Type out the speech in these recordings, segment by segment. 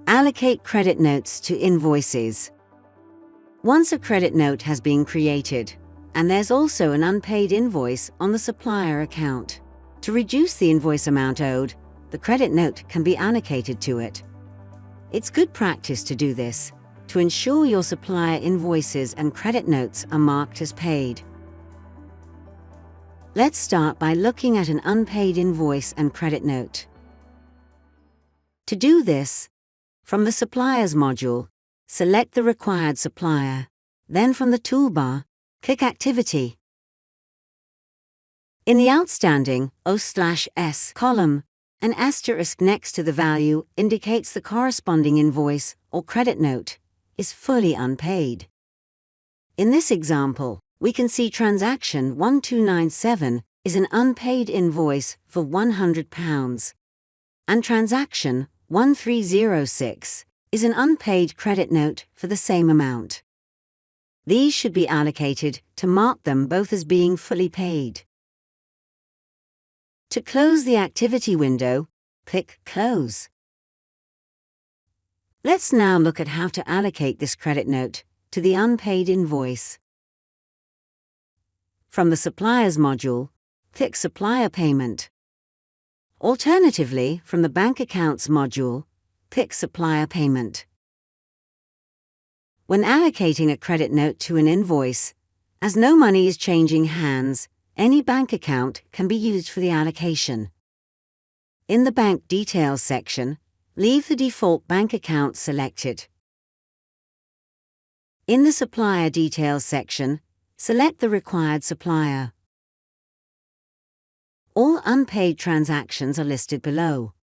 Allocate credit notes to invoices. Once a credit note has been created, and there's also an unpaid invoice on the supplier account, to reduce the invoice amount owed, the credit note can be allocated to it. It's good practice to do this, to ensure your supplier invoices and credit notes are marked as paid. Let's start by looking at an unpaid invoice and credit note. To do this, from the Suppliers module, select the required supplier, then from the toolbar, click Activity. In the Outstanding O/S column, an asterisk next to the value indicates the corresponding invoice or credit note is fully unpaid. In this example, we can see transaction 1297 is an unpaid invoice for £100, and transaction 1306 is an unpaid credit note for the same amount. These should be allocated to mark them both as being fully paid. To close the activity window, click Close. Let's now look at how to allocate this credit note to the unpaid invoice. From the Suppliers module, click Supplier Payment. Alternatively, from the Bank Accounts module, click Supplier Payment. When allocating a credit note to an invoice, as no money is changing hands, any bank account can be used for the allocation. In the Bank Details section, leave the default bank account selected. In the Supplier Details section, select the required supplier. All unpaid transactions are listed below.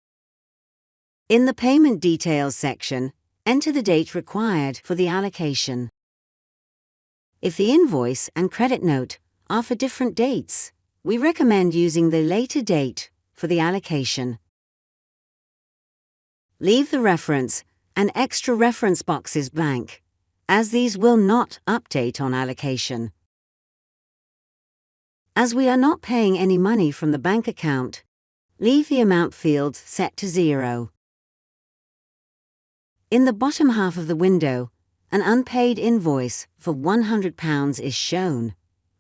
In the Payment Details section, enter the date required for the allocation. If the invoice and credit note are for different dates, we recommend using the later date for the allocation. Leave the reference and extra reference boxes blank, as these will not update on allocation. As we are not paying any money from the bank account, leave the amount field set to 0. In the bottom half of the window, an unpaid invoice for £100 is shown,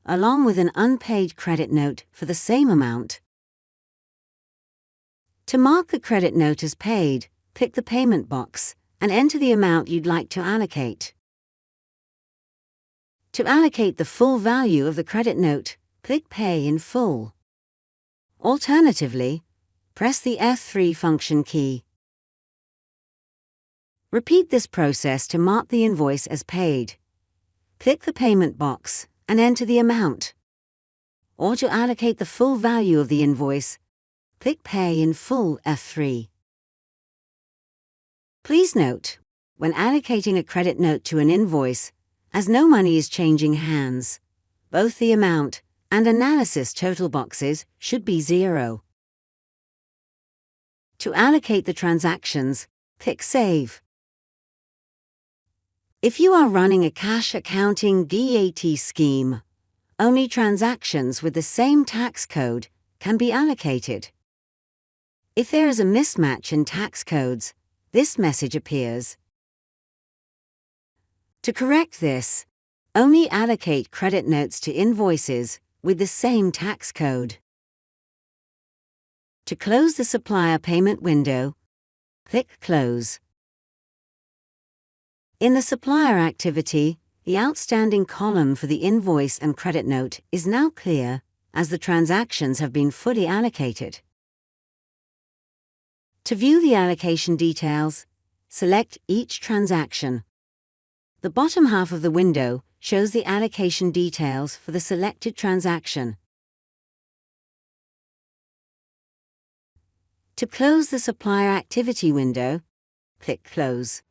along with an unpaid credit note for the same amount. To mark the credit note as paid, click the Payment box and enter the amount you'd like to allocate. To allocate the full value of the credit note, click Pay in Full. Alternatively, press the F3 function key. Repeat this process to mark the invoice as paid. Click the Payment box and enter the amount. Or to allocate the full value of the invoice, click Pay in Full F3. Please note, when allocating a credit note to an invoice, as no money is changing hands, both the amount and analysis total boxes should be 0. To allocate the transactions, click Save. If you are running a cash accounting VAT scheme, only transactions with the same tax code can be allocated. If there is a mismatch in tax codes, this message appears. To correct this, only allocate credit notes to invoices with the same tax code. To close the supplier payment window, click Close. In the supplier activity, the outstanding column for the invoice and credit note is now clear, as the transactions have been fully allocated. To view the allocation details, select each transaction. The bottom half of the window shows the allocation details for the selected transaction. To close the supplier activity window, click Close.